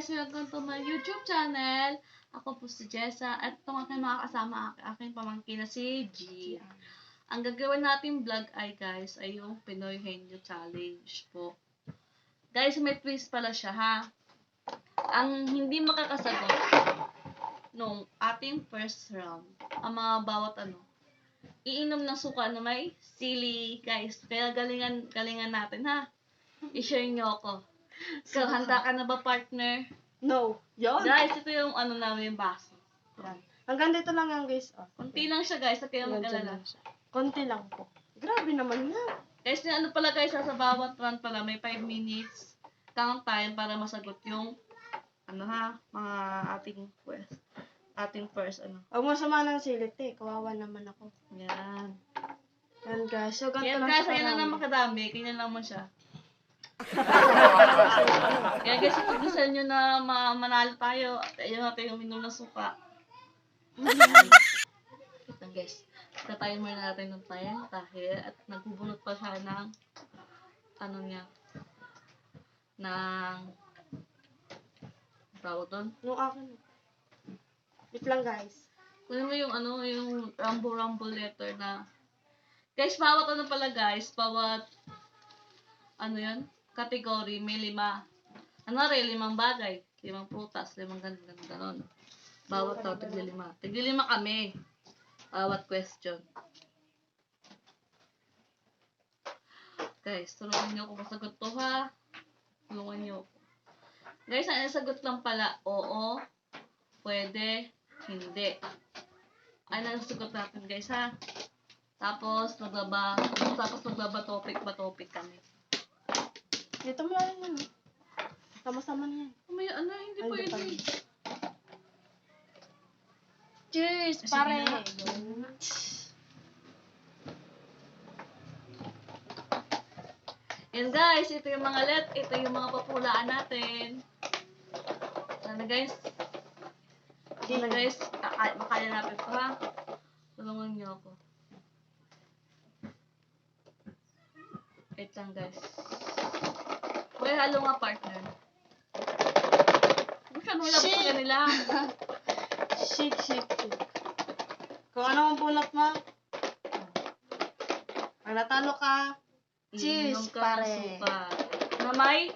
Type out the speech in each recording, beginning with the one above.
guys! Welcome to my YouTube channel. Ako po si Jessa at itong aking mga kasama aking pamangkin na si G. Ang gagawin natin vlog ay guys ay yung Pinoy Henyo Challenge po. Guys, may twist pala siya ha. Ang hindi makakasagot nung ating first round, ang mga bawat iinom ng suka na may sili guys. Kaya galingan natin ha. I-share nyo ako. So, handa ka na ba, partner? No. Yun. Guys, ito yung namin baso. Yan. Hanggang dito lang yan, guys. Oh. Konti lang siya, guys. At kayo mag-alala. Konti lang po. Grabe naman yan. Guys, pala guys, sa bawat round pala, may 5 minutes count time para masagot yung, mga ating first, Huwag mo sama ng silit eh. Kawawa naman ako. Yan. Yan, guys. So, ganito Yan, lang guys, siya ayan na karami. naman kadami. Ganyan lang mo siya. Kaya guys, kung gusto nyo na manalo tayo, ayun natin yung minum ng suka. Ito guys, tatayin muna natin ng tayo at nagbubunot pa siya ng tawag doon. Yung akin. Wait lang, guys. Kunin mo yung yung rumble letter na guys, bawat pala guys, bawat yan, category may 5 5 bagay, 5 prutas, 5 ganon. Bawat tao tigli 5 kami bawat question. Guys, tulungan nyo ako masagot to ha. Tulungan nyo ako. Guys, ang sagot lang pala, oo, pwede, hindi. Ay, nasagot natin guys ha. Tapos magbaba topic kami. Dito mo lang yan. Sama-sama na yan. May hindi Ay, pwede. Cheers, Sige pare. na. Yan guys, ito yung mga ito yung mga papulaan natin. Sana guys, makaya natin ito ha. Tulungan niyo ako. Wait lang guys. Okay, halo nga partner. Buksan mo lang sa kanila. Shake. Kung ano ang bunot mo, pag natalo ka, cheers, Inom ka ng pare. suka. Na may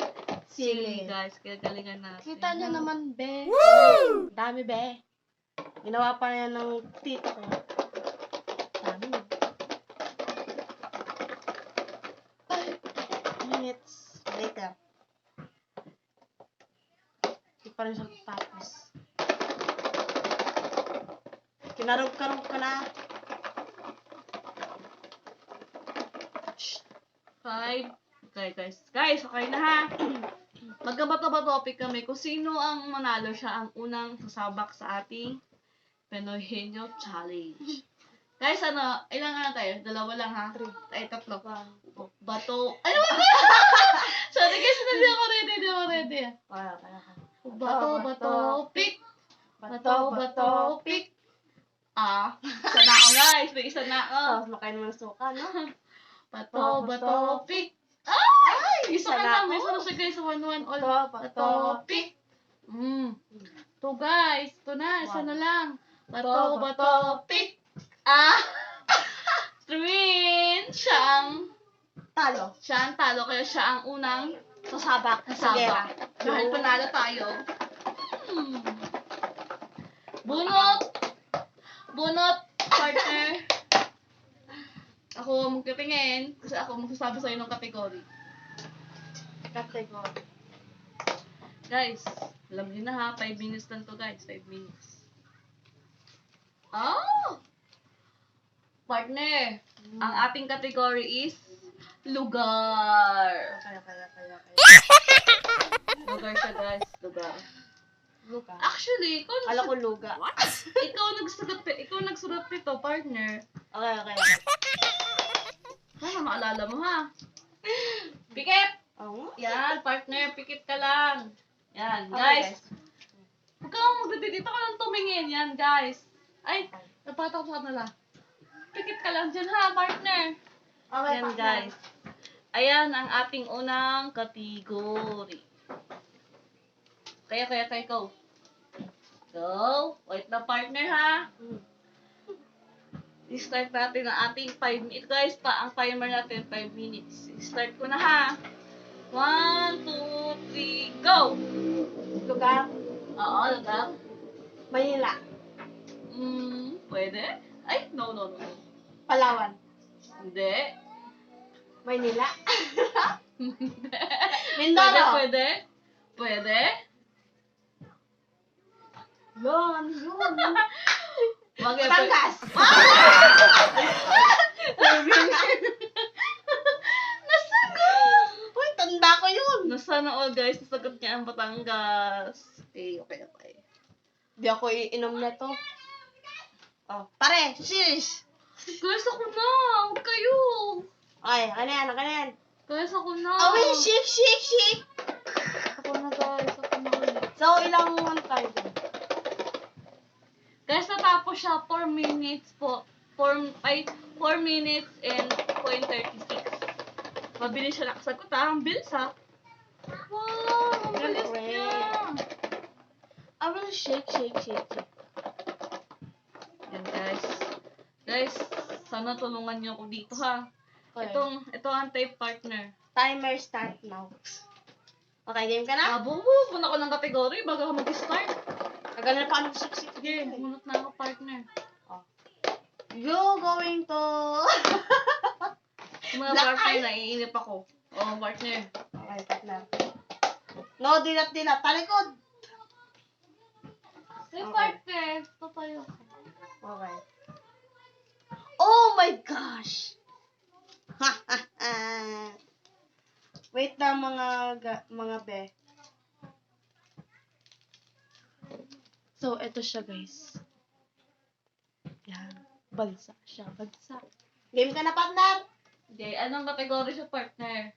Sili. guys, kaya galingan natin. Kita niyo naman, be. Woo! Dami, be. Ginawa pa yan ng tito ko. Dami. 5 minutes later. Hindi pa rin siya tapos. Kinarog-karog ka na. 5. Okay guys, okay na ha. Magkabato-bato topic kami kung sino ang manalo siya ang unang sasabak sa ating Pinoy Henyo Challenge. Guys, ilan na tayo? 2 lang ha? 3. Ay, 3. Bato. Ay, wag! Sorry guys, hindi ako ready. Kaya. Bato, pick. Bato, pick. Isa na ako guys. May isa na ako. Tapos makain mo ng suka, no? Bato, pick. Ay! Isa ka na. ako. May isa na siya guys. 1-1 all. Bato, pick. Ito guys. Ito na. Isa na lang. Bato, pick. Twin. Siya ang talo. Kaya siya ang unang sasabak. Dahil panalo tayo. Bunot, partner. Ako magtitingin kasi ako magsasabi sa'yo ng category. Guys, alam niyo na ha, 5 minutes lang to guys, 5 minutes. Partner, ang ating category is lugar. Kaya. Lugar siya guys, lugar. Luga. Actually, Kala ko luga. ikaw nagsulat nito, partner. Okay. Sana maalala mo ha. Pikit! Oo. Yan, partner, pikit ka lang. Yan, Okay, guys. Huwag kang magdidikit. Dito ka lang tumingin. Yan, guys. Ay, napatak sa kanila. Pikit ka lang dyan ha, partner. Okay, Yan, partner. guys. Ayan ang ating unang category. Okay, go. Go. Wait na partner ha. I-start natin ang ating 5 minutes. Guys, ang timer natin 5 minutes. I-start ko na ha. 1, 2, 3, go! Lugar? Oo, lugar. Manila. Pwede? Ay, no. Palawan. Hindi. Manila. Hindi. Mindoro. Pwede? Yun. Batangas. Batangas. Nasagot! Uy, tanda ko yun. Nasana all guys, nasagot niya ang Batangas. Okay. Di ako iinom na to. Oh, pare, sis. Guys, ako na! Huwag kayo! Okay, ano yan? Guys, ako na! Away, shake. Ako na guys, ako na ulit. So, ilang tayo dun? Guys, natapos siya 4 minutes po. 4 minutes and 0.36. Mabilis siya nakasagot ha. Ang bilis ha. Wow! Ang bilis Great. niya. I will shake. Yan guys. Guys, sana tulungan niyo ako dito ha. Okay. Ito ang type partner. Timer start now. Okay, game ka na? Puna ko ng kategory bago ka mag-start. Nagana pa ako siksik. Sige, bunot na ako partner. You going to... Yung mga Black partner, eye. naiinip ako. Oo, partner. Okay, partner. No, dilat. Talikod. Hey, Okay. partner. Papayo. Okay. Oh my gosh! Wait na mga be. So, ito siya guys. Yan. Bansa siya. Game ka na, partner? Okay, anong kategory siya, partner?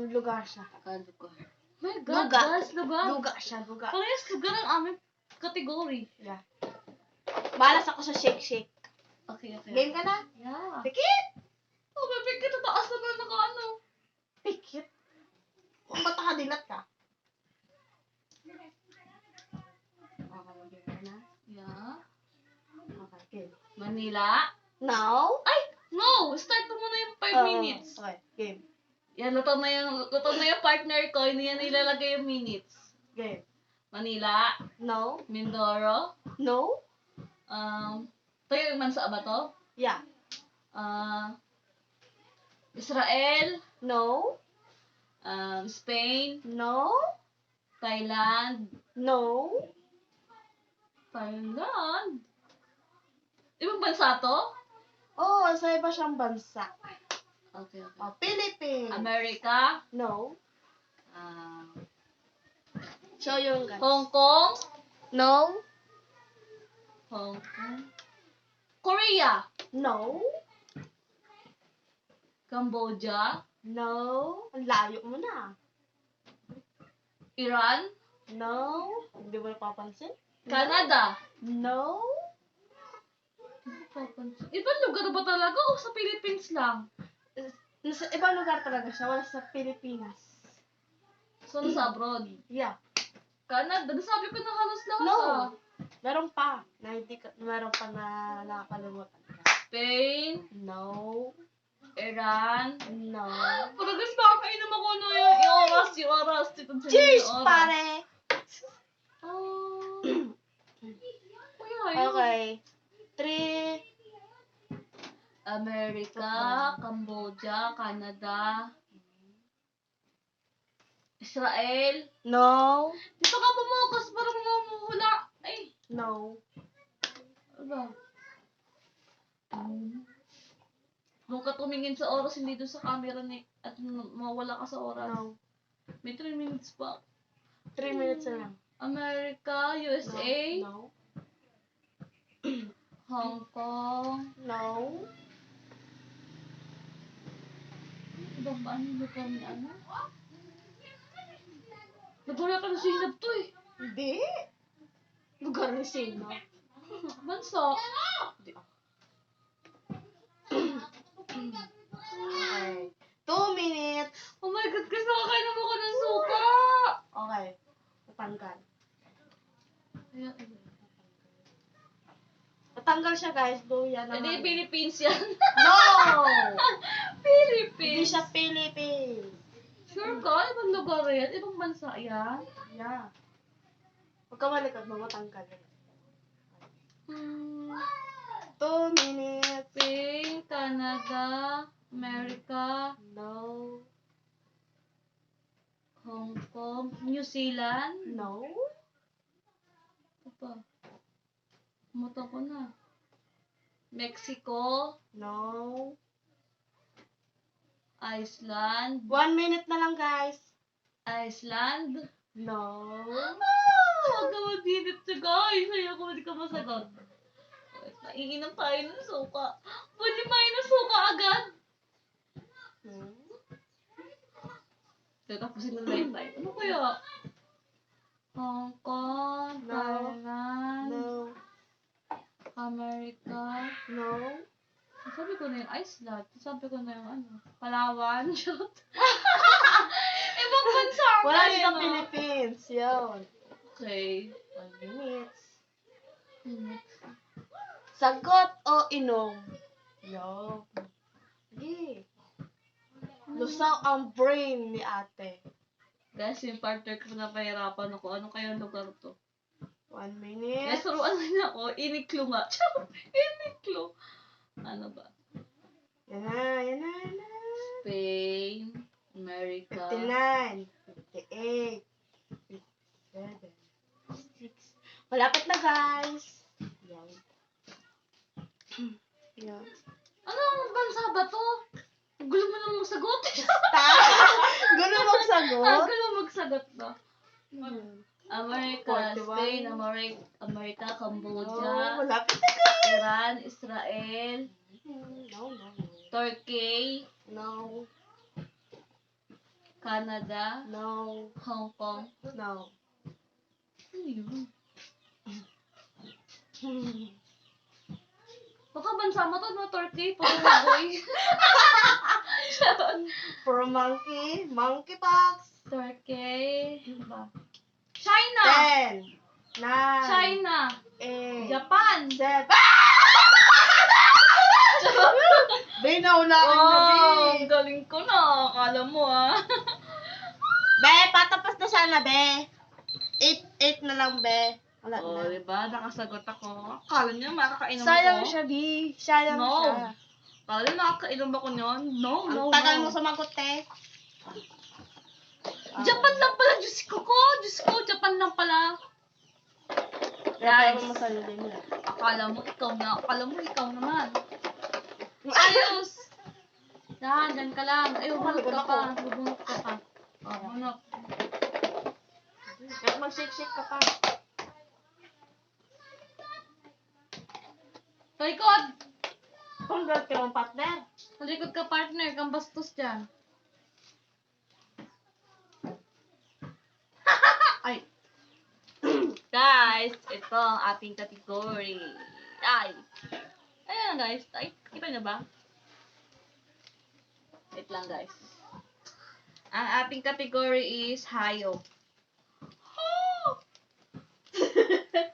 Lugar siya. Lugar. My God, Lugar. guys, lugar. Lugar siya. Parehas lugar ang aming kategory. Yeah. Malas ako sa shake. Okay. Game ka na? Yeah. Pikit! Oh, baby, kita taas na ba naka-ano? Pikit? Kung ba't nakadilat ka? Okay, game ka na? Yeah. Okay, game. Manila. Now? Ay! No! Start mo muna yung 5 minutes. Okay, game. Yan, luto na yung partner ko. Hindi yan ilalagay yung minutes. Game. Manila. No? Mindoro. No? Tayo yung bansa ba to? Yeah. Israel. No? Spain. No? Thailand. No? Thailand? Ibang bansa to? Oh, sa iba siyang bansa. Okay. Oh, Philippines. America. No? Ah, Show yung guys. Hong Kong. No? Hong Kong. Korea. No? Cambodia. No? Ang layo mo na. Iran. No? Hindi mo napapansin? Canada. No? Ibang lugar ba talaga o sa Philippines lang? Nasa ibang lugar talaga siya. Wala sa Pilipinas. So, nasa abroad. Yeah. Canada. Nasabi ko na halos lahat No. ah. Meron pa. Meron pa na nakakalimutan ka. Spain. No. Iran. No. Pero guys, makakainom ako no yung oras. Cheers, pare! Oh. Ayun. Okay. 3. America, Cambodia, Canada, Israel. No. Dito ka bumukas para mamumula. Ay, No. ano ba? Doon ka tumingin sa oras, hindi doon sa camera ni at mawala ka sa oras. No. May 3 minutes pa. 3 minutes na lang. America, USA, No. Hong Kong. No. Ibang ba ano lugar ni ano? Nagwala ka na sinab to eh. Hindi. Lugar ni sino? Bansa. Hindi ako. Okay. 2 minutes. Oh my God, guys, nakakainom ako ng suka. Okay. Natanggal. Ayun, ayun. Natanggal siya, guys. Luya na. Hindi, Philippines yan. No! Hindi Philippines. siya Philippines. Sure ka? Ibang lugar yan? Ibang bansa yan? Yeah. Huwag ka malikot mo, matanggal. Hmm. 2 minutes. Spain, Canada, America, No. Hong Kong, New Zealand. No. Ano pa? Mata ko na. Mexico, No. Iceland, 1 minute na lang, guys. Iceland. No. Huwag ka mag-init siya, guys. Ayaw ko hindi ka masagot. Naiinom tayo ng suka. Pwede main ng suka agad. Hmm. Tatapusin na live time. Ano kaya? Hong Kong, No. Thailand, No. America. No. Sabi ko na yung Iceland. Sabi ko na yung ano, Palawan. Shoot. Ibang bansa ako Wala eh, sa no? Philippines. Yun. Okay. 1 minute. Hmm. Sagot o inom? No. Sige. Lusaw ang brain ni ate. Guys, yung partner ko na pahirapan ako. Ano kaya lugar to? 1 minute. Guys, turuan niya ako. Iniklo nga. Iniklo. Ano ba? Yan na, yan na, yan na. Spain, America. 59, 58, 57, 6. Malapit na, guys. Yan. Yan. Ano ang bansa ba to? Ang gulo mo nang magsagot. Gulo magsagot. Ang gulo magsagot ba? Hmm. America, 41. Spain, America, Oh, Cambodia, malapit na, guys. Iran, Israel, No, no, no. Turkey, No, Canada, no, Hong Kong. no. Ano yun? Baka bansa mo to, no? Turkey, Panginoy. For a monkey, monkeypox. Turkey, ano ba? China! 10, 9, China! 8, Japan! 7. Be, naulaan na, Wow, be. ang galing ko na. Akala mo, ah. Be, patapos na sana, be. 8 na lang, be. Wala Oh, na. diba? Nakasagot ako. Akala niya makakainom Sayang ako. siya, be. Sayang No. siya. Akala niya makakainom ako niyon. No, no, Ang tagal no. mo sumagot, eh. Japan lang pala, Diyos ko. Diyos ko, Japan lang pala. Kaya Guys, mo sarili mo. akala mo ikaw na. Akala mo ikaw naman. Ayos! Yan, dyan ka lang. Ay, bubunot ka pa. Bubunot ka pa. Oh, bunot. Kahit mag-shake-shake ka pa. Talikod! Congrats ka mong partner. Talikod ka, partner. Kang bastos dyan. Ay. Guys, ito ang ating category. Ay. Ayan guys. Ay, kita niyo ba? Wait lang guys. Ang ating category is hayop.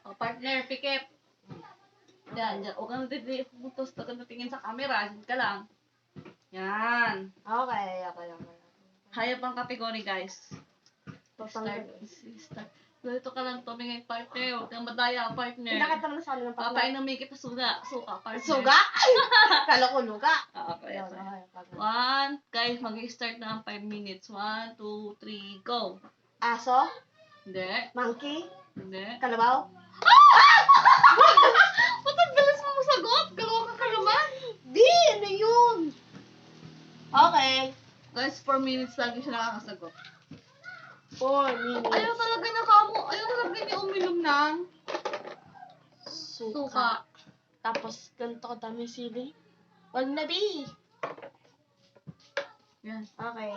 Oh, partner, pikip. Yan, yan. Huwag kang putos. Huwag kang natingin sa camera. Diyan ka lang. Yan. Okay. Hayop ang category guys. Start. Start. Dito ka lang tumingin, partner. Huwag kang madaya, partner. Pinakita mo na sa amin ng partner. Papainumin kita suga, partner. Suga? Kala ko luga. Okay, Yan, okay. okay. Guys, mag-start na ang 5 minutes. 1, 2, 3, go. Aso? Hindi. Monkey? Hindi. Kalabaw? Ba't ang bilis mo masagot? Galawa ka naman. Di! Ano yun? Okay. Guys, 4 minutes lagi siya nakakasagot. 4 minutes. Ayaw talaga niya uminom ng suka. Tapos, ganito ka dami sili. Wag na, B. Yan. Okay.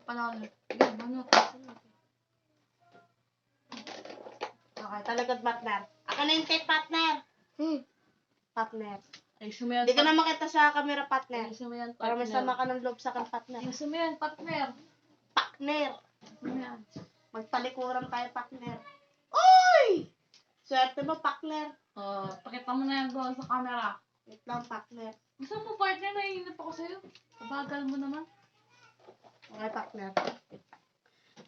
Pala ulit. Yan, ano? Okay, talagad partner. Ako na yung tape partner. Partner. Ayusin mo yan. Hindi ka na makita sa camera partner. Ayusin mo yan, Para partner. may sama ka ng loob sa akin partner. Ayusin mo yan, partner. Partner. Ano yan? Magtalikuran tayo, partner. Uy! Swerte mo, partner. Pakita mo na yan doon sa camera. Wait lang, partner. Gusto mo, partner, naiinip ako sa'yo. Kabagal mo naman. Okay, partner.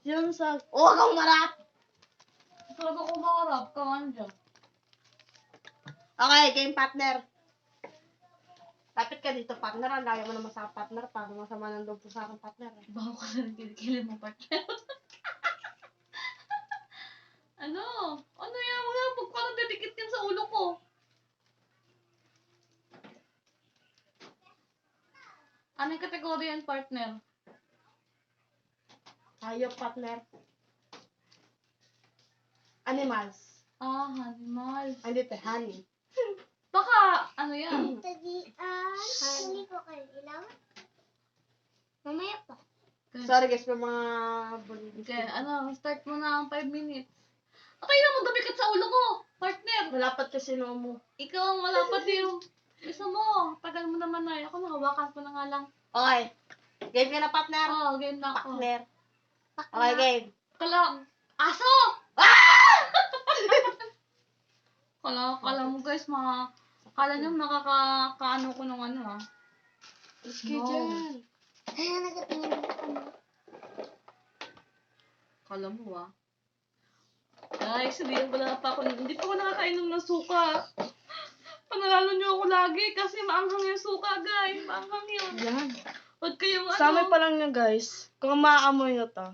Yun sa... Oh, kang marap! Talaga ko makarap. Kawan dyan. Okay, game partner. Lapit ka dito, partner. Ang layo mo naman sa partner. Parang masama ng loob ko sa akin, partner. Baho ka na rin kilikili mo, partner. Ano? Ano yan? Wala, pag parang didikit yan sa ulo ko. Anong kategory yan, partner? Hayop, partner. Animals. Animal. Ay, dito, honey. Baka, ano yan? Hindi ko kayo ilaw. Mamaya pa. Sorry guys, may mga bully. Okay, start mo na ang 5 minutes. Okay na mo, dumikit sa ulo ko, partner. Malapat kasi noo mo. Ikaw ang malapat yung isa mo. Tagal mo naman na. Ako nahawakan ko na nga lang. Okay. Game ka na, partner. Game na ako. Partner. Okay, game. Kala, aso! Kala mo guys, kala nyo makakaano ko ng ano ah. Let's go No. dyan. Nagatingin na kami. Kala mo ah. Guys, hindi pa ako nakakainom ng suka. Panalalo nyo ako lagi kasi maanghang yung suka, guys. Maanghang yun. Yan. Huwag kayong Sa amin pa lang nyo guys. Kung maaamoy nyo to.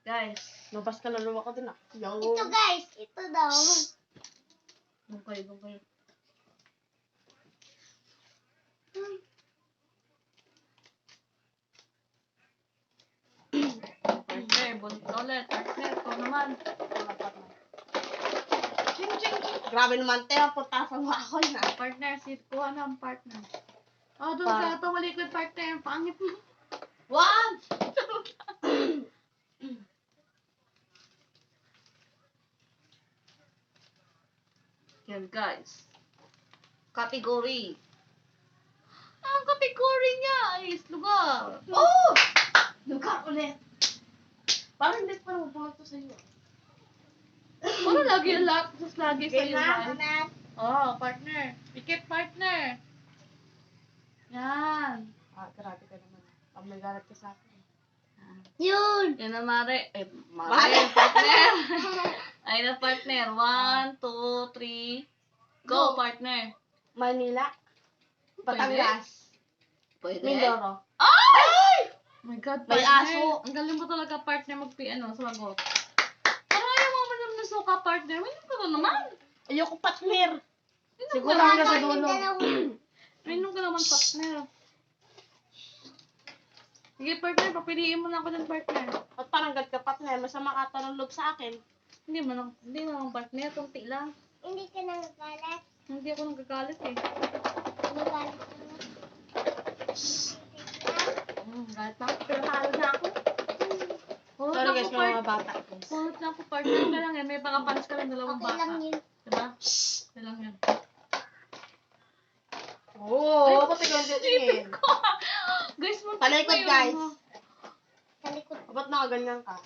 Guys, Lumabas ka na lumako din ah. Yo. Ito guys, ito daw. doon kayo. Partner, bunot na ulit. Partner, ito naman. Ching, ching, ching. Grabe naman tayo. Putasan mo ako na. Partner, kuha na ang partner. Doon Pa- sa ito, malikod partner. Pangit mo. One! Yan, guys. Category. Ang category niya is lugar. Oh! Lugar ulit. Parang hindi pa naman pumunta sa iyo. Ano lagi yung lagi sa Game iyo, na, guys? ulit. Partner. Pikit partner. Yan. Grabe ka naman. Pag may galit ka sa akin. Yun. Yan na, Mare. Mare. Mare, partner. Ay na, partner. 1, 2, 3. Go, partner. Manila. Batangas. Pwede? Mindoro. Ay! Oh my God, May partner. aso. Ang galing mo talaga, partner, sumagot. Parang ayaw mo naman na suka, partner. May ka na naman. Ayoko partner. Minom Siguro ka hanggang sa naman. dulo. Minom ka naman, partner. Sige, partner, papiliin mo na ako ng partner. At parang gad ka partner. Masama ka ng loob sa akin. Hindi naman, partner. Tunti lang. Hindi ka nagagalit. Hindi ako nagagalit eh. Nagagalit ka na. Galit na. Pero talo na ako. Pulot Sorry na guys, ako, mga bata. Pulot na ako, partner. Ka lang yan. May pakapanis ka lang dalawang Okay lang bata. yun. Diba? Okay lang yan. Oo, pati ka tingin. Guys, Talikod, guys. Sa likod. Ba't nakaganyan ka?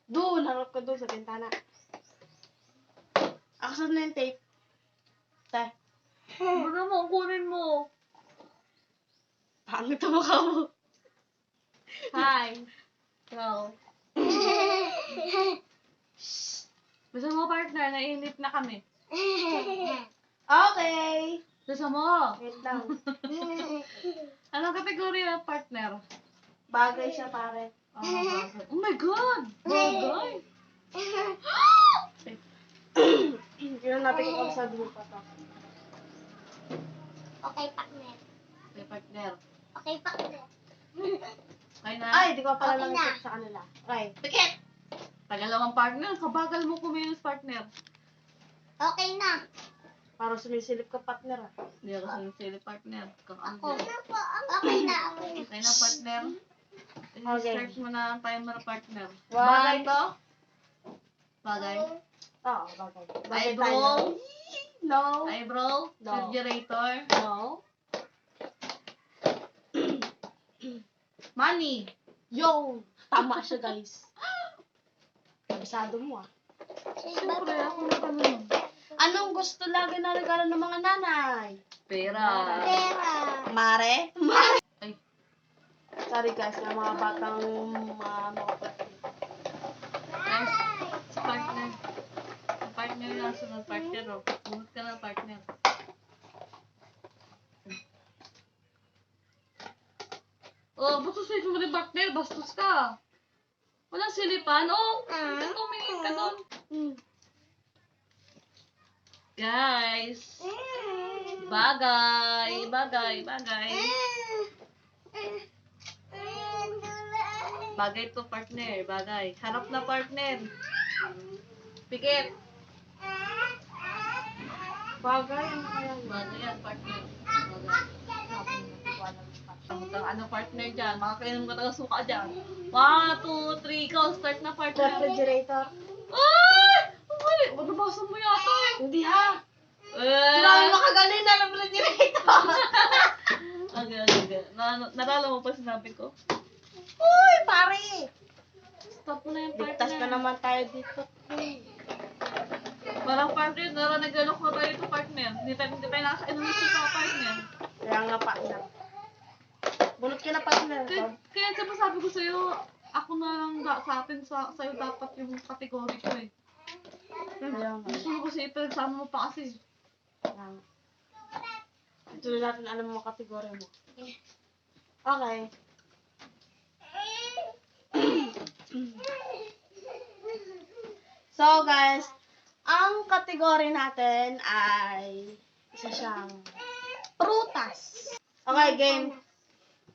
Doon, harap ka doon sa bintana. Aksan na yung tape. Te, Bura mo, kunin mo. pangit ang mukha mo. Hi. Go. Gusto mo, partner, nainip na kami. Okay. Gusto mo? Wait lang. Anong kategory ng partner? Bagay siya, pare. Bagay. Oh my God! Bagay! Yun natin kung sa grupo to. Okay, partner. Okay, partner. Okay, partner. Okay na? Ay, di ko pala Okay lang na. check sa kanila. Okay. Pikit! Tagalawang partner. Kabagal mo kumilos, partner. Okay na. Para sumisilip ka, partner. Ah. Hindi ako sinisili, partner. Kang Ako. anggo. Okay na. Okay na. Okay na, partner. Okay. I-start mo na ang timer, partner. One. Bagay to? Bagay. Oo, bagay. Bagay tayo. Eyebrow? No. Eyebrow? No. Refrigerator? No. Money. Yo! Tama siya, guys. Kabisado mo, ah. Siyempre, ako na tanong. Anong gusto lagi na regalo ng mga nanay? Pera. Pera. Mare? Mare! Ay, Sorry, guys, na mga batang mga guys, sa partner. Sa partner lang, sunod partner. Oh. Bunot ka ng partner. Oh, bastos na ito rin partner. Bastos ka. Walang silipan. Oh, tumingin ka doon. Guys. Bagay. Bagay to partner. Bagay. Harap na partner. Pikit. bagay. Ano kaya yun? Bagay yan partner. Bagay. Ano partner dyan? Makakainom ka taga suka dyan. 1, 2, 3, ikaw. Start na partner. Refrigerator. Ay! Ang mali. Nabasa mo yata. Hindi, ha? Eh. Marami makagaling na refrigerator. Okay. Narala mo pa sinabi ko? Uy, pare! Stop mo na yung partner. Ligtas na naman tayo dito. Parang partner, naglalok na tayo ito partner. Hindi tayo nakakainom ng suka partner. Kaya nga, partner. Bunot ka na, partner. Kaya sabi sabi ko sa'yo, ako na lang sa atin, sa'yo dapat yung kategory ko eh. Kaya nga. Gusto ko kasi ipagsama mo pa kasi. Ito na natin alam mo kategory mo. Okay. So guys, ang kategory natin ay isa siyang prutas. Okay, game.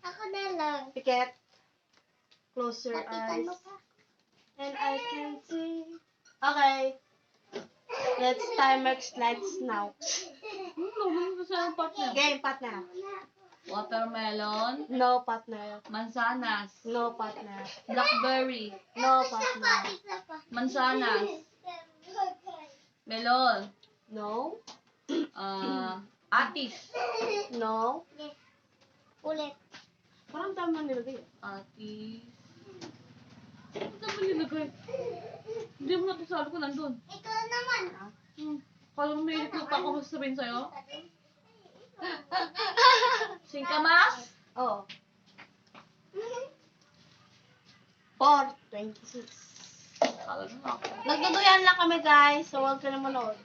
Ako na lang. Piket. Close your Nakita eyes. mo pa? And I can see. Okay. Let's timer lights now. Ano ko sa'yo partner? Game, partner. Watermelon, No, partner. mansanas, No, partner. blackberry, No, partner. Isa pa. mansanas, melon, No. atis, No. Ulit. Parang tama nilagay. atis. Ano ba nilagay? Hindi mo natin sabi ko nandun. Ikaw naman. Kala mo may pa ako sasabihin sa'yo? Singkamas? Oo. 4:26. Kala mo ako. Nagduduyan lang kami, guys. So, huwag ka na manood.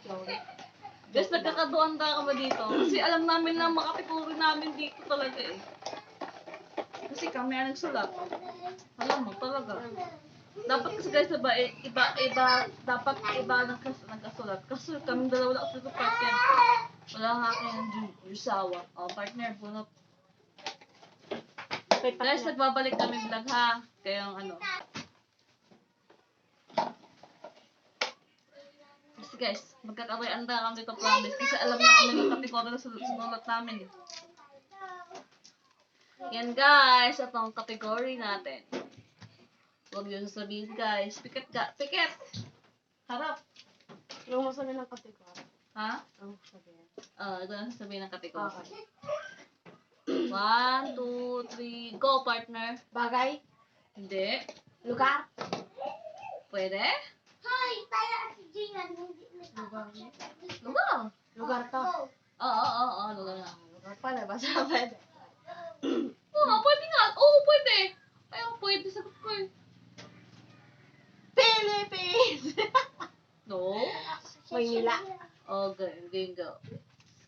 Guys, nagkakaduan ka ba dito? Kasi alam namin na makatipuri namin dito talaga eh. Kasi kami ang nagsulat. Alam mo, talaga. Dapat kasi guys, dapat iba nagkasulat. Kasi kami dalawa lang kasi sa partner. Wala nga kayong Yusawa. O, partner, bunot. Okay, Guys, partner. nagbabalik kami vlog ha. Kayong ano. Kasi guys, magkakabayaan na kami dito promise. Kasi alam namin yung kategory na sinulat namin. Yan guys, ito ang kategory natin. Huwag yun sabihin guys. Pikit ka. Pikit! Harap. Yung mo sabihin ng kategory. Ha? Ang sabihin. Ito ang sabihin ng kategory. Okay. 1, 2, 3, go partner. Bagay. Hindi. Lugar. Pwede? Hoy, tayo si Gian. Hindi Lugar. Lugar. Lugar to. Oo, lugar na. Lugar pala. Basta pwede. Oo, pwede nga. Oo, pwede. Ayaw, pwede. Sagot ko eh. Philippines! No? Maynila. Okay, bingo.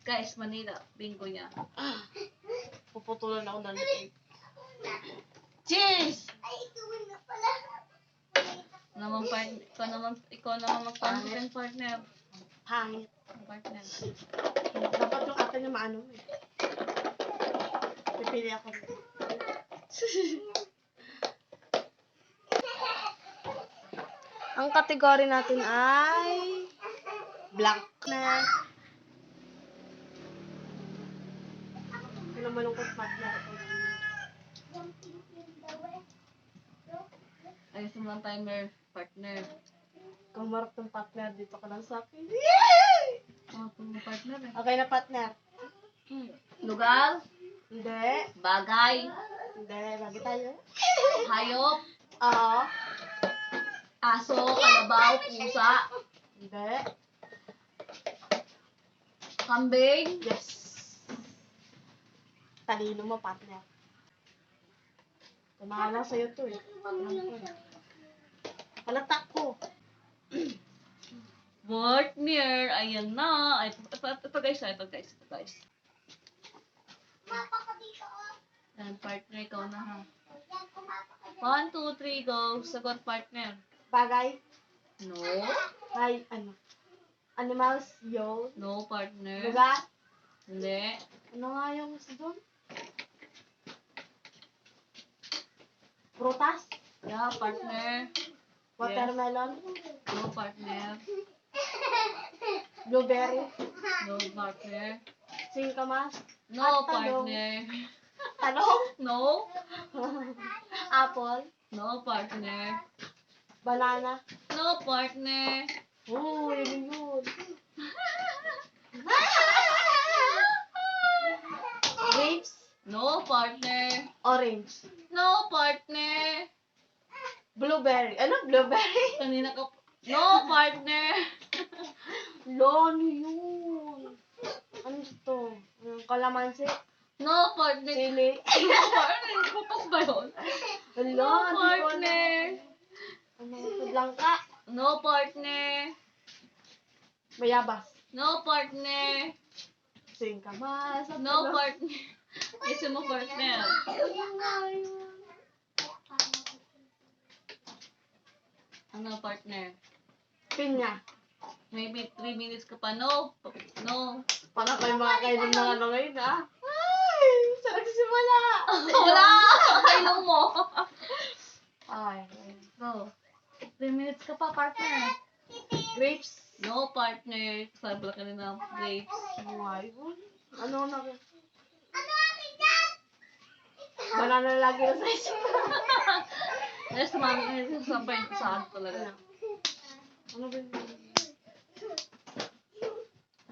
Guys, Manila. Bingo niya. Puputulan ako ng leg. Cheers! Ay, ikaw na pala. Ikaw naman magpansin partner. Pangit. Partner. Dapat yung ate niya maano eh. Pipili ako. Ang kategory natin ay blank na. Ano malungkot partner ako. Ayos mo lang timer, partner. Kung marap ng partner, dito ka lang sa akin. Partner eh. Okay na partner. Lugar, Hindi. bagay, Hindi. Hindi, lagi tayo. Hayop. Oo. Aso. Kalabaw. Pusa. Hindi. Kambing. Yes. Talino mo, partner. Tumahan lang sa'yo to eh. Palatak ko. Partner. Ayan na. Ay, ito guys. Ito guys. Kumapa ka dito, oh. Ayan, partner. Ikaw na ha. Yan, kumapa ka dito. 1, 2, 3, go. Sagot, partner. Bagay. No. Hay, ano? Animals, yo. No, partner. Lugar. Hindi. Ano nga yung isa doon? Prutas. Yeah, partner. Watermelon. No, partner. Blueberry. No, partner. Singkamas. No, At talong. partner. Talong. No. Apple. No, partner. Banana. No, partner. Oo, yun yun. Grapes. No, partner. Orange. No, partner. Blueberry. Ano? Blueberry? Kanina ka... No, partner. Lon yun. Ano ito? Kalamansi. No, partner. Sili. No, partner. Pupas ba yun? Hello, No, partner. Ano ito? Langka. No, partner. Bayabas. No, partner. Singkamas. No, partner. Isa mo, partner. Ano, partner? Pinya. Maybe 3 minutes ka pa. No. No. Para kayo mga kailan ng ano ngayon, ha? Ay! Saan nagsisimula? Wala! Kailang mo. Ay. Go. 3 minutes ka pa, partner. Grapes. No, partner. Sabi lang kanina ng grapes. Ay, ano na? Ano akin dyan? Banana lagi na sa isip. Eh, sumami sa saan talaga. Ano ba yun?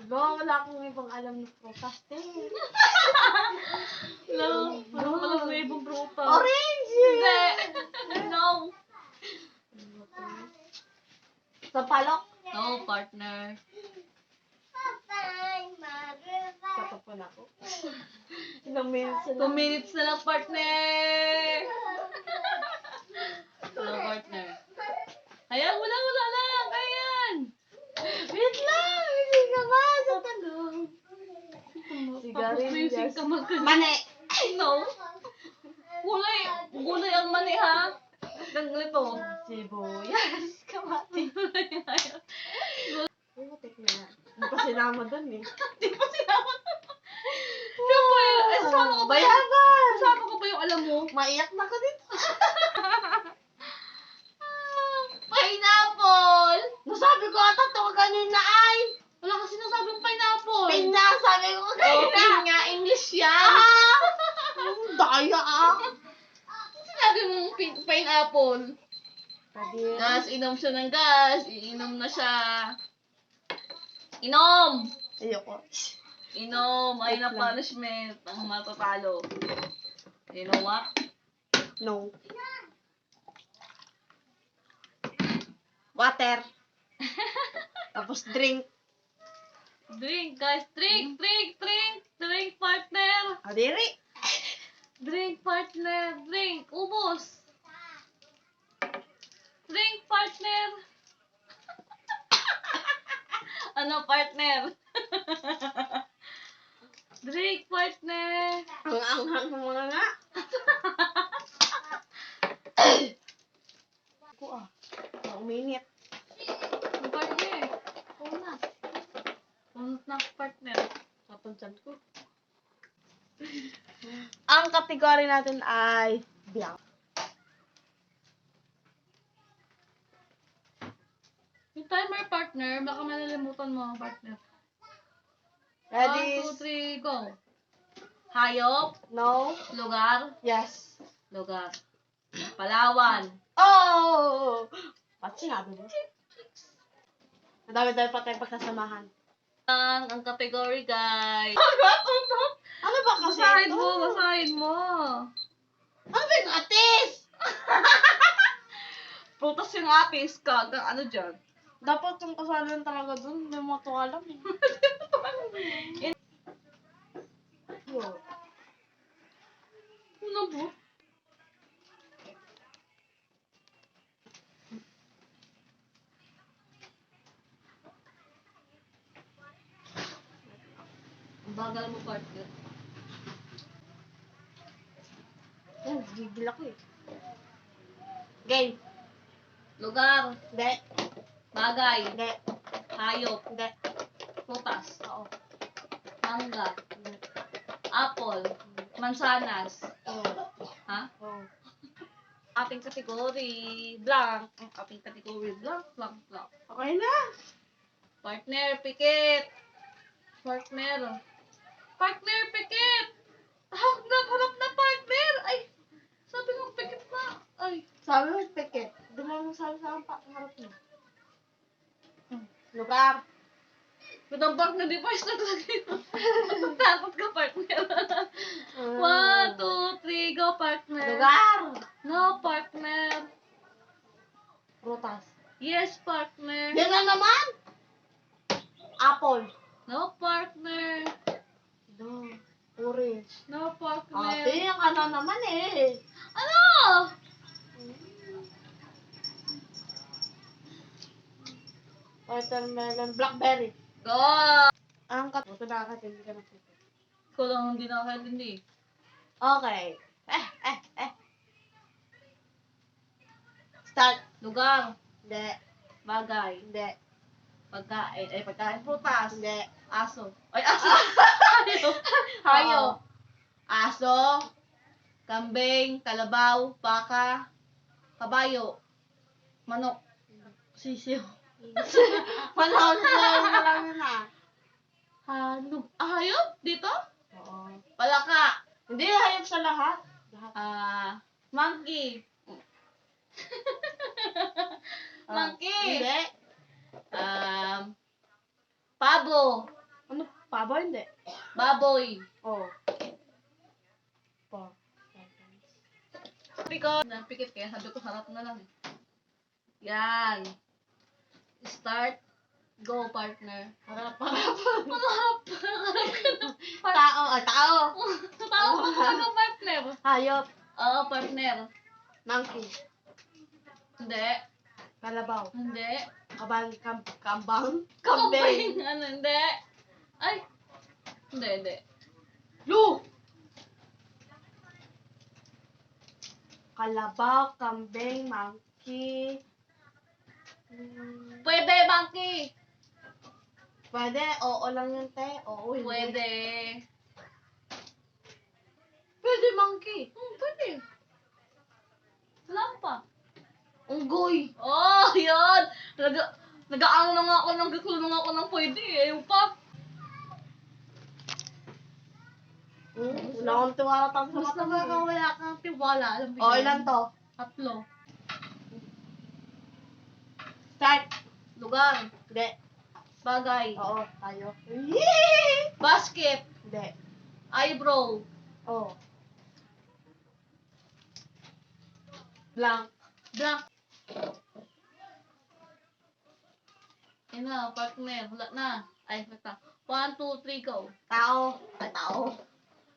Wala akong ibang alam na prutas. No. Walang may ibang prutas. Orange! Hindi. No. Sampalok. No, partner. Bye, mother. Tatapon ako. Ilang minutes 2 na. minutes na lang, partner. No, partner. Kaya, wala lang. Ayan. Wait lang! Hindi ka ba? Sa tanong. Papuswising ka magkano. Mani! No. Gulay ang mani, ha? Ganito. Sibuyas. Kamati. Butik na yan. Hindi pa sinama dun eh. Di ba sinama? Siyempre, sasama ko ba yung... Bayabas! Sasama ko ba yung alam mo? Maiyak na ka dito. Pineapple! Nasabi ko ata ito kanina ay. Wala kasi nasabing pineapple. Pinya, sabi ko Oh, kanina. pinya, English yan. Daya ah. Sinabi mo pineapple. Pwede. Gas, inom siya ng gas. Iinom na siya. Inom! Ayoko. Inom. Ay na Wait lang. punishment. Ang matatalo. You know what? No. Water. Tapos drink. Drink, guys. Drink, partner. Adiri. Drink, partner. Drink. Ubos. Drink, partner. Ano, partner? Drink, partner. Ang anghang ng mga nga. Ako ah. Ang minute. Ang partner. Oo na. Punot na, partner. Kapunsan ko. Ang kategory natin ay biyak. Yung timer, partner. Baka malilimutan mo, partner. Ready? 1, 2, 3, go. Hayop. No? Lugar. Yes. Lugar. Palawan. Oh! Ba't sinabi mo? Madami-dami pa tayong pagkasamahan. Ang kategory, guys. Ano ba kasi Basahin ito? mo, basahin mo. singatis ka. Ano dyan? Dapat yung kasalanan talaga dun. Hindi mo ito alam eh. Yo. Ano po? Ang bagal mo, partner. Gigil ako eh. Game. Lugar, Hindi. bagay, Hindi. hayop, Hindi. prutas, Oo. mangga, Hindi. apple, mansanas. Oo. Ha? Oo. Ating kategory, blank. Ang ating kategory, blank, blank, blank. Okay na. Partner, pikit. Partner. Partner, pikit. Harap na, partner. Ay, sabi mo pikit na. Ay, Sabi mo, peke. Di mo sabi sa akin pa. Harap mo. Lugar. Pitang partner, di pa is naglagay. Takot ka, partner. 1, 2, 3, go, partner. Lugar. No, partner. Prutas. Yes, partner. Yan na naman. Apple. No, partner. No. Orange. No, partner. Ate, yan ka na naman eh. Ano? Watermelon. Blackberry. Go! Ang ito nakakatindi ka na po. Ikaw lang hindi nakakaintindi. Okay. Start. Lugar, Hindi. bagay, Hindi. pagkain, ay pagkain, prutas, Hindi. aso. Ay, aso! Hayop! Hayop. Aso, kambing, kalabaw, baka, kabayo, manok, sisiw. Marami na. Hanub. Hayop? Dito? Oo. Palaka. Hindi, hayop sa lahat. Monkey. Monkey. Hindi. Pabo. Ano? Pabo? Hindi. Baboy. Oo. Po. Sabi ko, napikit kaya sabi ko harap na lang. Yan. Start. Go, partner. Harap. Harap. Tao. Tao. Tao ko talaga, partner. Hayop. Oo, partner. Monkey. Hindi. Kalabaw. Hindi. Kambang. Kambing. Ano, hindi. Ay. Hindi. Lu. Kalabaw, kambing, monkey. Pwede, monkey. Pwede, oo lang yun, te. Oo, hindi. Pwede. Pwede, monkey. Pwede. Wala pa. Unggoy. Oh, yun. Nag-aang lang ako, nag-cool lang ako ng pwede. Ayaw pa. Wala akong tiwala tapos sa Mas mata mo. nakakawala kang tiwala. Alam mo O, yun? ilan to? 3. Start. Lugar. Hindi. Bagay. Oo, tayo. Basket. Hindi. Eyebrow. Oo. Blank. Black. Ayun na, partner. Wala na. Ay, basta. 1, 2, 3, go. Tao. Ay, tao.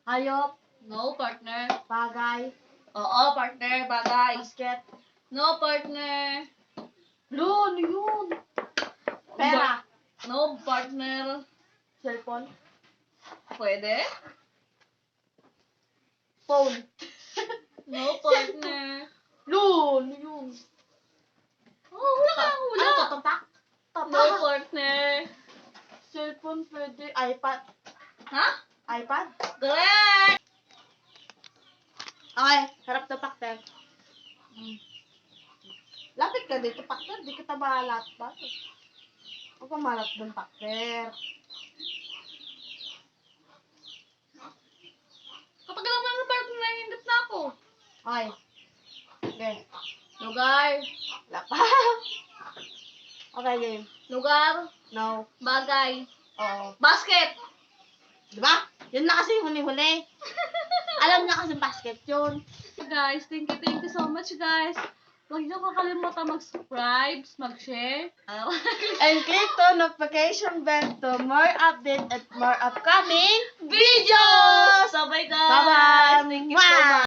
Hayop. No, partner. Bagay. Oo, partner. Bagay. Basket. No, partner. Lo, ano yun? Pera. No, partner. Cellphone. Pwede? Phone. No, partner. Lo, ano yun? Oh, wala ka. Wala. Ano to, tatak? No, partner. Cellphone pwede. iPad. Ha? iPad? Correct! Okay, harap na pakter. Lapit ka dito, pakter. Di kita mahalat ba? Huwag kang mahalat dun, pakter. Kapag alam mo ng partner, nahihindap na ako. Okay. Okay. Lugar. Wala pa. Okay, game. Lugar. No. Bagay. Oo. Basket. Diba? Yun na kasi yung huli-huli. Alam niya kasi basket yun. Guys, thank you so much, guys. Huwag niyo kakalimutan mag-subscribe, mag-share. And click the notification bell to more updates and more upcoming Videos! So, bye guys! Bye-bye! Thank you so much!